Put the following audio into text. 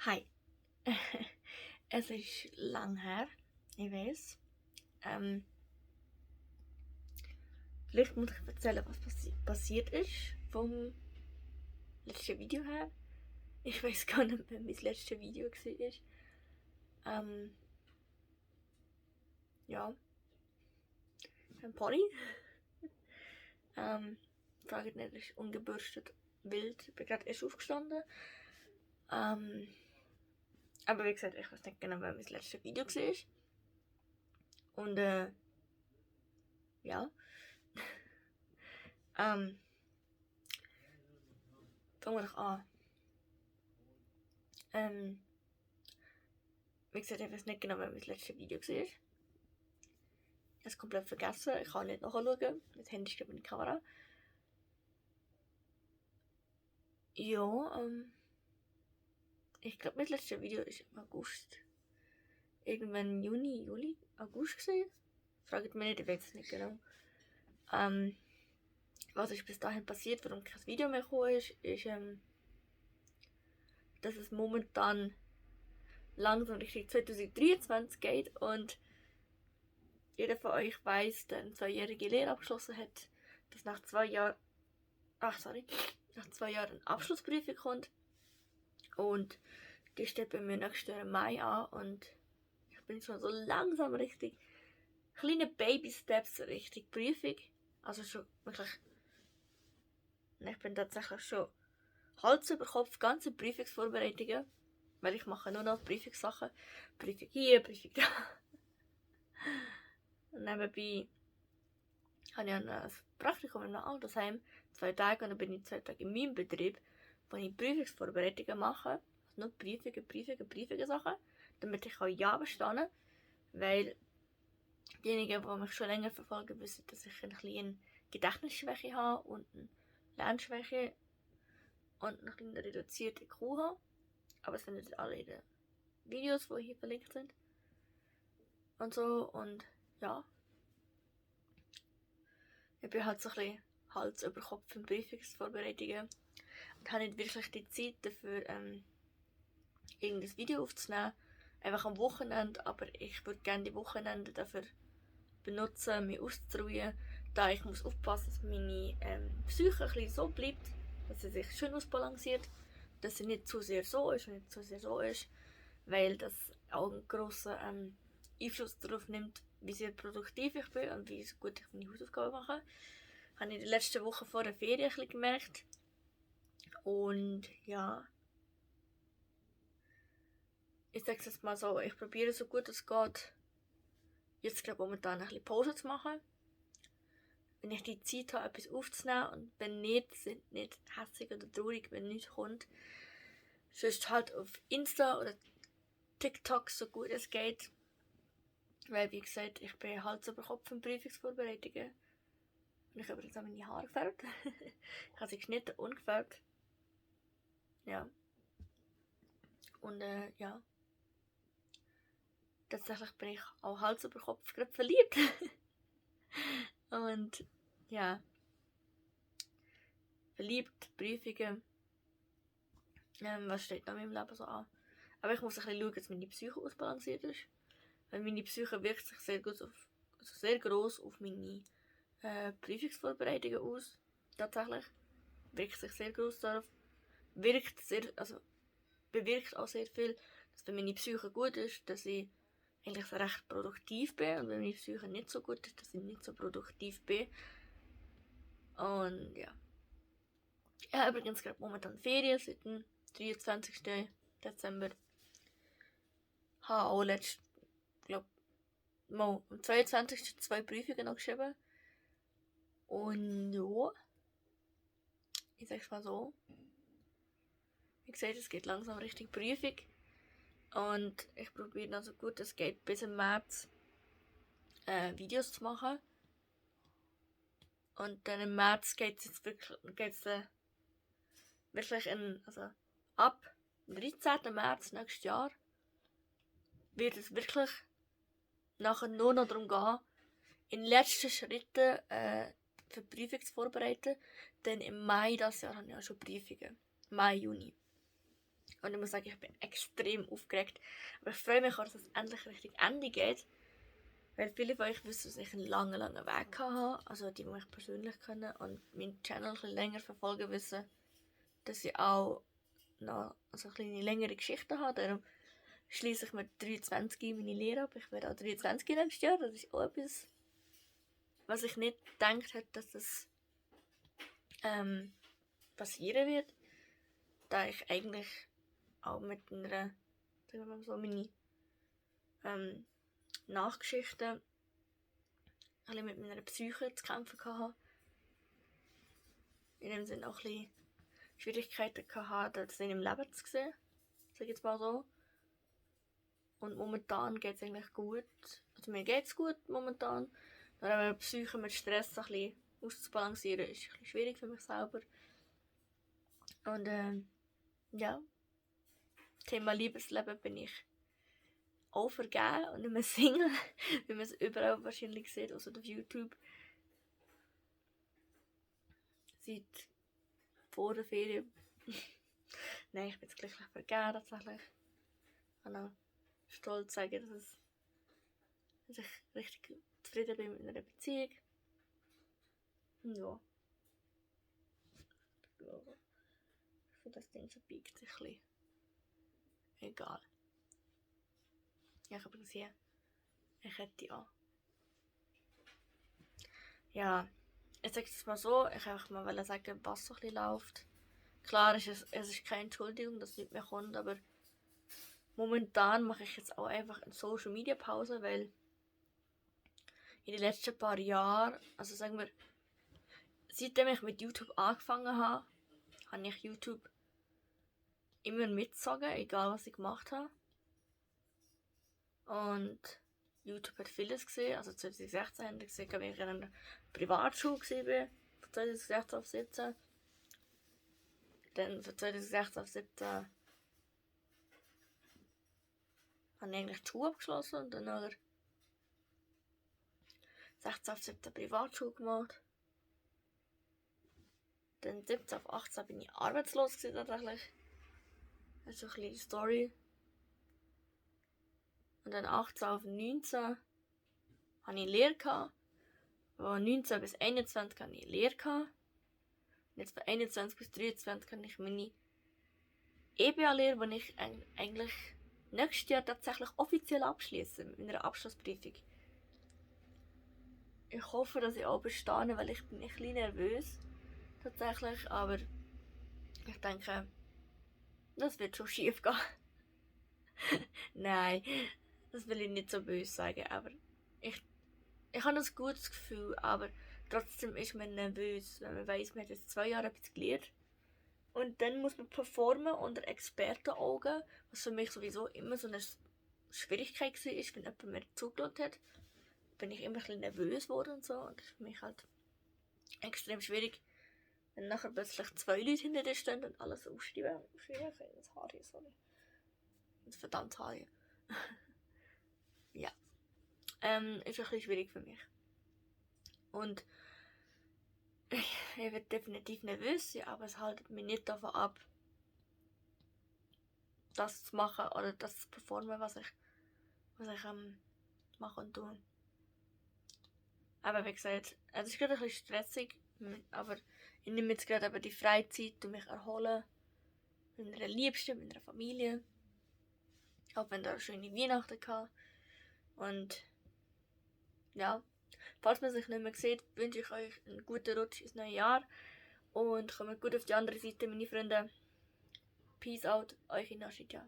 Hi. Es ist lang her, ich weiß. Vielleicht muss ich erzählen, was passiert ist vom letzten Video her. Ich weiß gar nicht mehr, mein letztes Video war. Ja, ein Pony. Fragt nicht, ist ungebürstet, wild. Ich bin gerade erst aufgestanden. Aber wie gesagt, ich weiß nicht genau, wer mein letztes Video war. Und ja. Fangen wir doch an. Wie gesagt, ich weiß nicht genau, wer mein letztes Video war. Ich habe es komplett vergessen. Ich kann nicht nachschauen. Das Handy steht in der Kamera. Ja, ich glaube, mein letztes Video ist im August. Irgendwann Juni, Juli, August gewesen. Fragt mich nicht, ich weiß es nicht genau. Was ist bis dahin passiert, warum kein Video mehr gekommen ist, dass es momentan langsam Richtung 2023 geht und jeder von euch weiß, der eine 2-jährige Lehre abgeschlossen hat, dass nach 2 Jahren eine Abschlussprüfung kommt. Und die steht bei mir nächstes Jahr im Mai an und ich bin schon so langsam richtig kleine Baby-Steps Richtung Prüfung. Also schon wirklich, ich bin tatsächlich schon Hals über Kopf, ganze Prüfungsvorbereitungen, weil ich mache nur noch Prüfungssachen. Prüfung hier, Prüfung da. Und nebenbei habe ich ein Praktikum in einem Altersheim, 2 Tage, und dann bin ich 2 Tage in meinem Betrieb, wo ich Prüfungsvorbereitungen mache. Also nur Prüfungen Sachen, damit ich Ja bestehen kann. Weil diejenigen, die mich schon länger verfolgen, wissen, dass ich ein bisschen Gedächtnisschwäche habe und eine Lernschwäche und eine kleine reduzierte IQ habe. Aber es findet ihr alle in den Videos, die hier verlinkt sind. Und so, und ja. Ich bin halt so ein bisschen Hals über Kopf in Prüfungsvorbereitungen und habe nicht wirklich die Zeit dafür, irgendein Video aufzunehmen. Einfach am Wochenende, aber ich würde gerne die Wochenende dafür benutzen, mich auszuruhen, da ich muss aufpassen, dass meine Psyche ein bisschen so bleibt, dass sie sich schön ausbalanciert, dass sie nicht zu sehr so ist und nicht zu sehr so ist, weil das auch einen grossen Einfluss darauf nimmt, wie sehr produktiv ich bin und wie gut ich meine Hausaufgaben mache. Das habe ich in den letzten Wochen vor der Ferien ein bisschen gemerkt. Und ja, ich sage es jetzt mal so, ich probiere so gut es geht, jetzt glaube ich momentan ein bisschen Pause zu machen. Wenn ich die Zeit habe, etwas aufzunehmen, und wenn nicht, sind nicht hässlich oder traurig, wenn nichts kommt. Sonst halt auf Insta oder TikTok so gut es geht. Weil, wie gesagt, ich bin Hals über Kopf in Prüfungsvorbereitungen. Und ich habe übrigens auch meine Haare gefärbt. Ich habe sie geschnitten und gefärbt. Ja. Und ja. Tatsächlich bin ich auch Hals über Kopf gerade verliebt. Und ja. Verliebt, Prüfungen. Was steht noch in meinem Leben so an? Aber ich muss ein bisschen schauen, dass meine Psyche ausbalanciert ist. Weil meine Psyche wirkt sich sehr gut sehr gross auf meine Prüfungsvorbereitungen aus. Tatsächlich. Wirkt sich sehr gross darauf. Bewirkt auch sehr viel, dass wenn meine Psyche gut ist, dass ich eigentlich recht produktiv bin. Und wenn meine Psyche nicht so gut ist, dass ich nicht so produktiv bin. Und ja. Ich habe übrigens gerade momentan Ferien seit dem 23. Dezember. Ich habe auch am 22. 2 Prüfungen noch geschrieben. Und ja, ich sag's mal so. Wie gesagt, es geht langsam Richtung Prüfung. Und ich probiere dann so gut es geht bis im März Videos zu machen. Und dann im März geht es jetzt wirklich ab dem 13. März nächstes Jahr wird es wirklich nachher nur noch darum gehen, in den letzten Schritten für die Prüfung zu vorbereiten. Denn im Mai dieses Jahr habe ich auch schon Prüfungen. Mai, Juni. Und ich muss sagen, ich bin extrem aufgeregt. Aber ich freue mich auch, dass es endlich richtig Ende geht. Weil viele von euch wissen, dass ich einen langen Weg hatte. Also die mich persönlich kennen und meinen Channel ein bisschen länger verfolgen, wissen, dass ich auch noch also eine kleine längere Geschichte habe. Darum schließe ich mit 23 meine Lehre ab. Ich werde auch 23 nächstes Jahr. Das ist auch etwas, was ich nicht gedacht hätte, dass das passieren wird. Da ich eigentlich auch mit einer, sagen wir mal so, meine Nachgeschichte ein bisschen mit meiner Psyche zu kämpfen hatte. In dem Sinne auch ein bisschen Schwierigkeiten hatte, das in meinem Leben zu sehen. Sag ich jetzt mal so. Und momentan geht es eigentlich gut. Also mir geht es gut momentan. Aber meine Psyche mit Stress ein bisschen auszubalancieren ist ein bisschen schwierig für mich selber. Und ja, Thema Liebesleben bin ich auch vergeben und nicht mehr Single, wie man es überall wahrscheinlich sieht, also auf YouTube. Seit vor der Ferien. Nein, ich bin jetzt glücklich vergeben tatsächlich. Ich kann auch stolz sagen, dass ich richtig zufrieden bin mit meiner Beziehung. Ja. Ich glaube, für das Ding so biegt sich ein bisschen. Egal. Ja, ich habe gesehen, ich hätte ja. Ja, ich sage es mal so, ich wollte mal sagen, was so ein bisschen läuft. Klar, es ist keine Entschuldigung, dass nicht mehr kommt, aber momentan mache ich jetzt auch einfach eine Social Media Pause, weil in den letzten paar Jahren, also sagen wir, seitdem ich mit YouTube angefangen habe, habe ich YouTube immer mitgezogen, egal was ich gemacht habe. Und YouTube hat vieles gesehen, also 2016 habe ich gesehen, wie ich in einer Privatschule war, von 2016 auf 2017. Dann von 2016 auf 2017 habe ich eigentlich die Schule abgeschlossen und dann nachher 16 auf 17 Privatschule gemacht. Dann 17 auf 18 bin ich arbeitslos gewesen, tatsächlich. Das ist so eine kleine Story. Und dann 18 auf 19 hatte ich Lehre gehabt. Von 19 bis 21 hatte ich Lehre gehabt. Und jetzt von 21 bis 23 habe ich meine EBA-Lehre, die ich eigentlich nächstes Jahr tatsächlich offiziell abschließe mit meiner Abschlussprüfung. Ich hoffe, dass ich auch bestehe, weil ich bin ein bisschen nervös. Tatsächlich, aber ich denke, das wird schon schief gehen. Nein, das will ich nicht so böse sagen, aber ich habe ein gutes Gefühl, aber trotzdem ist man nervös, wenn man weiss, man hat jetzt 2 Jahre etwas gelernt. Und dann muss man performen unter Expertenaugen, was für mich sowieso immer so eine Schwierigkeit war, wenn jemand mir zugeschaut hat. Bin ich immer ein bisschen nervös geworden und so. Und das ist für mich halt extrem schwierig, wenn nachher plötzlich 2 Leute hinter dir stehen und alles aufschreiben. Das Haar hier, sorry. Das verdammte Haar hier. Ja. Ist ein bisschen schwierig für mich. Und ich werde definitiv nervös sein, aber es hält mich nicht davon ab, das zu machen oder das zu performen, was ich mache und tue. Aber wie gesagt, es ist gerade ein bisschen stressig, aber ich nehme jetzt gerade aber die Freizeit und mich erholen mit meiner Liebsten, mit meiner Familie. Auch wenn da eine schöne Weihnachten hatte. Und ja, falls man sich nicht mehr sieht, wünsche ich euch einen guten Rutsch ins neue Jahr. Und kommt gut auf die andere Seite, meine Freunde. Peace out, euch in Nashidja.